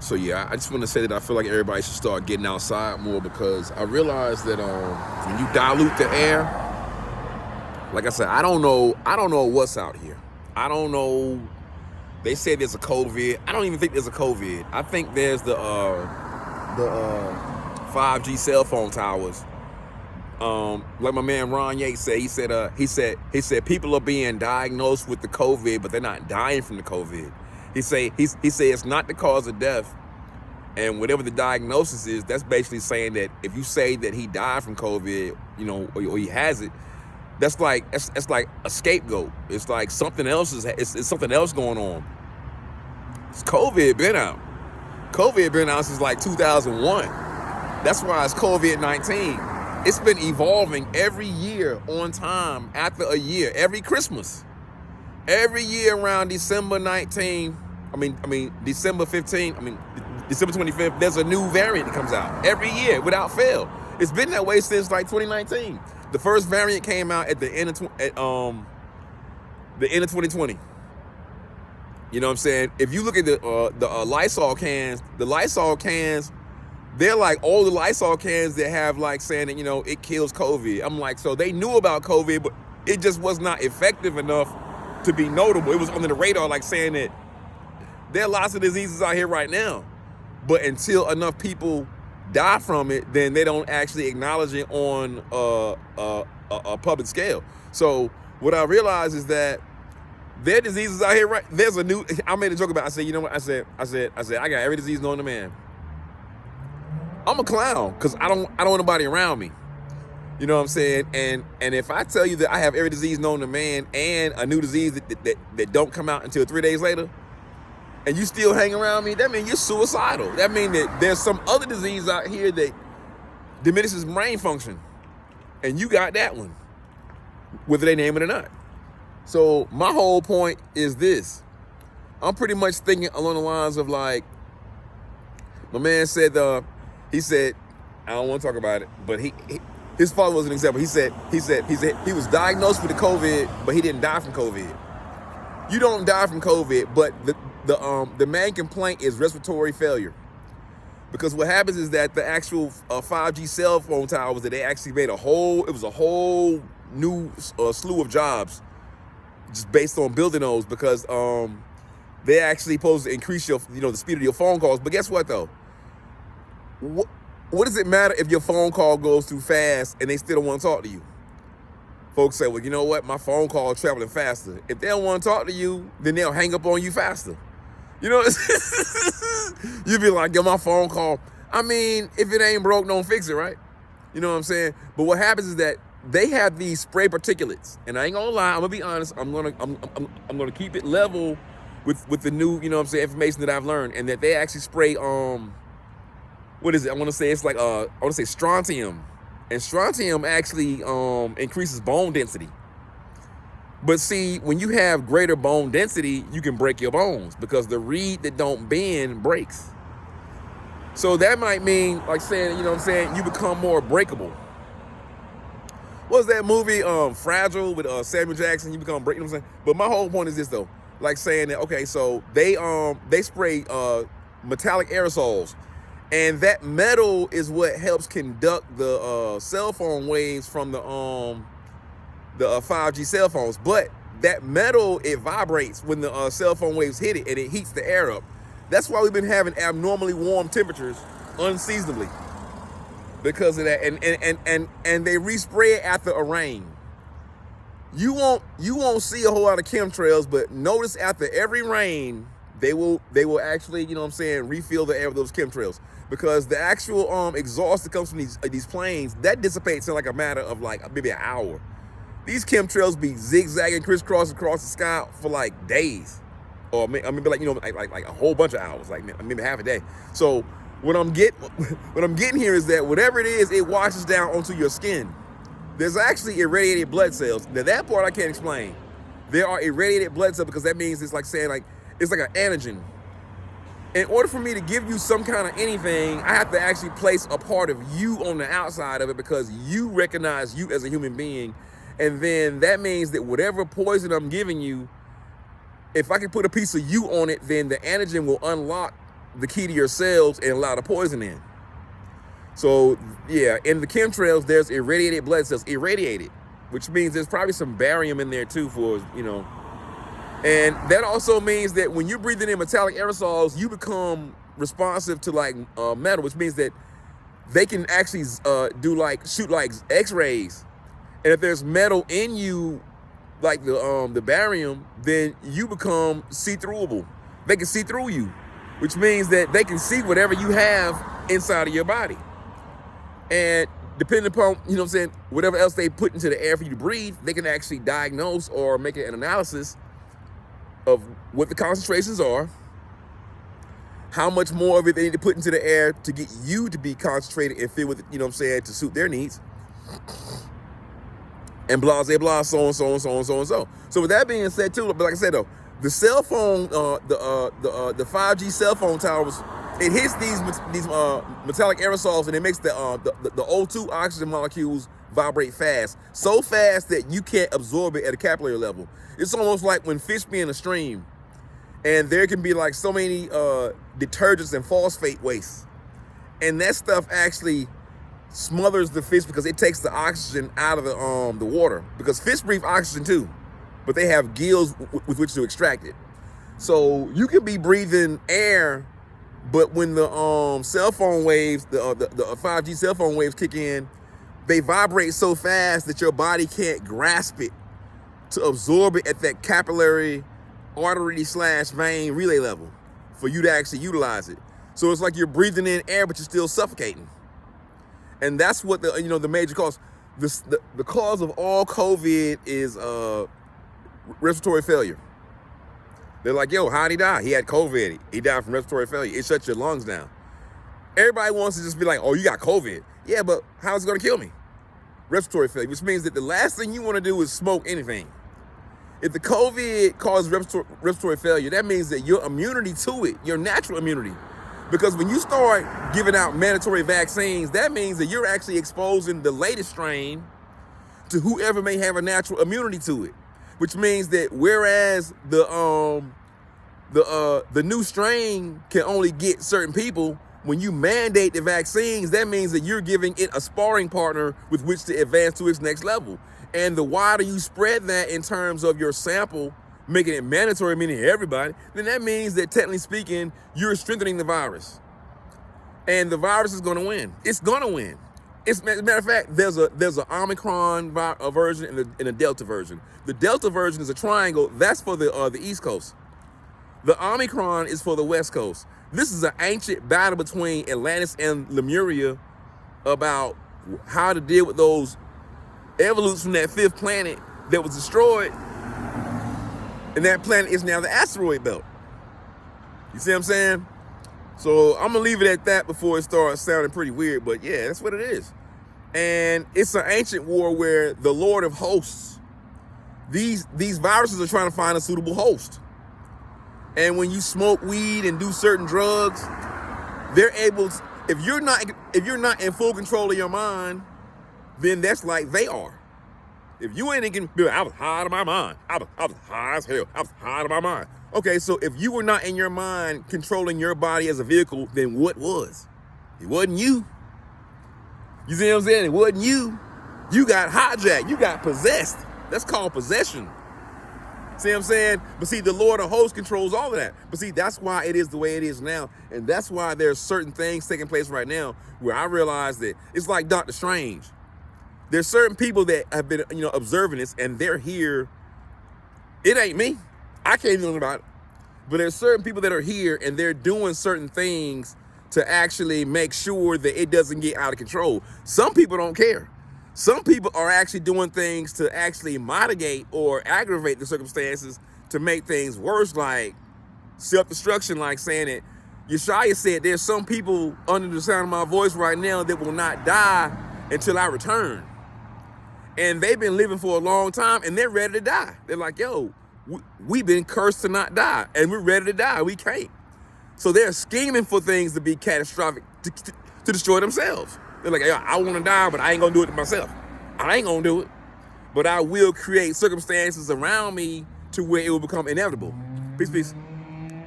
So yeah, I just want to say that I feel like everybody should start getting outside more because I realize that when you dilute the air, like I said, I don't know what's out here. I don't know. They say there's a COVID. I don't even think there's a COVID. I think there's the 5G cell phone towers. Like my man Ron Yates said, he said people are being diagnosed with the COVID, but they're not dying from the COVID. He say it's not the cause of death, and whatever the diagnosis is, that's basically saying that if you say that he died from COVID, or he has it, that's like a scapegoat. It's like something else it's something else going on. It's COVID been out. COVID been out since like 2001. That's why it's COVID-19. It's been evolving every year on time after a year, every Christmas. Every year around December 19, December 15, December 25th, there's a new variant that comes out every year without fail. It's been that way since like 2019. The first variant came out at the end of 2020. You know what I'm saying? If you look at the Lysol cans, they're like all the Lysol cans that have like saying that, it kills COVID. I'm like, so they knew about COVID, but it just was not effective enough to be notable. It was under the radar, like saying that there are lots of diseases out here right now, but until enough people die from it, then they don't actually acknowledge it on a public scale. So what I realized is that there are diseases out here, right? I made a joke about it. I said, you know what? I said, I got every disease known to man. I'm a clown because I don't want nobody around me. You know what I'm saying? And if I tell you that I have every disease known to man and a new disease that don't come out until 3 days later, and you still hang around me, that means you're suicidal. That means that there's some other disease out here that diminishes brain function, and you got that one, whether they name it or not. So my whole point is this. I'm pretty much thinking along the lines of like, my man said, he said, I don't want to talk about it, but his father was an example. He said he was diagnosed with the COVID, but he didn't die from COVID. You don't die from COVID, but the main complaint is respiratory failure. Because what happens is that the actual 5G cell phone towers, that they actually made it was a whole new slew of jobs just based on building those, because they actually supposed to increase the speed of your phone calls. But guess what though? What does it matter if your phone call goes too fast and they still don't want to talk to you? Folks say, well, you know what? My phone call is traveling faster. If they don't want to talk to you, then they'll hang up on you faster. You know, you'd be like, yo, my phone call. I mean, if it ain't broke, don't fix it, right? You know what I'm saying? But what happens is that they have these spray particulates, and I ain't gonna lie, I'm gonna be honest. I'm gonna keep it level with the new, information that I've learned, and that they actually spray what is it? I want to say it's like strontium, and strontium actually increases bone density. But see, when you have greater bone density, you can break your bones because the reed that don't bend breaks. So that might mean like saying, you become more breakable. What was that movie, Fragile, with Samuel Jackson? You become breakable. But my whole point is this though, like saying that, okay, so they spray metallic aerosols. And that metal is what helps conduct the cell phone waves from the 5G cell phones. But that metal, it vibrates when the cell phone waves hit it, and it heats the air up. That's why we've been having abnormally warm temperatures unseasonably, because of that. And they respray it after a rain. You won't see a whole lot of chemtrails, but notice after every rain, they will actually, refill the air with those chemtrails. Because the actual exhaust that comes from these planes, that dissipates in like a matter of like maybe an hour. These chemtrails be zigzagging, crisscross across the sky for like days, or maybe like a whole bunch of hours, like maybe half a day. So what I'm getting here is that whatever it is, it washes down onto your skin. There's actually irradiated blood cells. Now that part I can't explain. There are irradiated blood cells because that means it's like saying like it's like an antigen. In order for me to give you some kind of anything, I have to actually place a part of you on the outside of it, because you recognize you as a human being. And then that means that whatever poison I'm giving you, if I can put a piece of you on it, then the antigen will unlock the key to your cells and allow the poison in. So yeah, in the chemtrails, there's irradiated blood cells, irradiated, which means there's probably some barium in there too for, you know. And that also means that when you're breathing in metallic aerosols, you become responsive to like metal, which means that they can actually shoot like X-rays. And if there's metal in you, like the barium, then you become see-throughable. They can see through you, which means that they can see whatever you have inside of your body. And depending upon, you know what I'm saying, whatever else they put into the air for you to breathe, they can actually diagnose or make an analysis of what the concentrations are, how much more of it they need to put into the air to get you to be concentrated and filled with, you know what I'm saying, to suit their needs. And blah, blah, blah, so on, so on, so on, so on, so. So with that being said too, but like I said though, the cell phone, the 5G cell phone towers, it hits these metallic aerosols and it makes the O2 oxygen molecules vibrate fast, so fast that you can't absorb it at a capillary level. It's almost like when fish be in a stream, and there can be like so many detergents and phosphate wastes, and that stuff actually smothers the fish because it takes the oxygen out of the water, because fish breathe oxygen too, but they have gills with which to extract it. So you can be breathing air, but when the cell phone waves, the 5G cell phone waves kick in, they vibrate so fast that your body can't grasp it to absorb it at that capillary artery/vein relay level for you to actually utilize it. So it's like you're breathing in air, but you're still suffocating. And that's what the major cause. The cause of all COVID is respiratory failure. They're like, yo, how'd he die? He had COVID. He died from respiratory failure. It shuts your lungs down. Everybody wants to just be like, oh, you got COVID. Yeah, but how's it gonna kill me? Respiratory failure, which means that the last thing you want to do is smoke anything. If the COVID causes respiratory failure, that means that your immunity to it, your natural immunity, because when you start giving out mandatory vaccines, that means that you're actually exposing the latest strain to whoever may have a natural immunity to it, which means that whereas the new strain can only get certain people, when you mandate the vaccines, that means that you're giving it a sparring partner with which to advance to its next level. And the wider you spread that in terms of your sample, making it mandatory, meaning everybody, then that means that technically speaking, you're strengthening the virus. And the virus is gonna win. It's gonna win. As a matter of fact, there's an Omicron version and a Delta version. The Delta version is a triangle. That's for the East Coast. The Omicron is for the West Coast. This is an ancient battle between Atlantis and Lemuria about how to deal with those evolutes from that fifth planet that was destroyed. And that planet is now the asteroid belt. You see what I'm saying? So I'm gonna leave it at that before it starts sounding pretty weird, but yeah, that's what it is. And it's an ancient war where the Lord of hosts, these viruses are trying to find a suitable host. And when you smoke weed and do certain drugs, they're able to, if you're not in full control of your mind, then that's like they are. If you ain't thinking, I was high out of my mind. I was high as hell. I was high out of my mind. Okay, so if you were not in your mind controlling your body as a vehicle, then what was? It wasn't you. You see what I'm saying? It wasn't you. You got hijacked. You got possessed. That's called possession. See what I'm saying? But see, the Lord of hosts controls all of that. But see, that's why it is the way it is now. And that's why there's certain things taking place right now where I realize that it's like Dr. Strange. There's certain people that have been, observing this, and they're here. It ain't me. I can't do nothing about it. But there's certain people that are here, and they're doing certain things to actually make sure that it doesn't get out of control. Some people don't care. Some people are actually doing things to actually mitigate or aggravate the circumstances to make things worse, like self-destruction, like saying that Yeshaya said there's some people under the sound of my voice right now that will not die until I return. And they've been living for a long time, and they're ready to die. They're like, yo, we've been cursed to not die, and we're ready to die. We can't. So they're scheming for things to be catastrophic, to destroy themselves. They're like, I want to die, but I ain't going to do it to myself. I ain't going to do it. But I will create circumstances around me to where it will become inevitable. Peace, peace.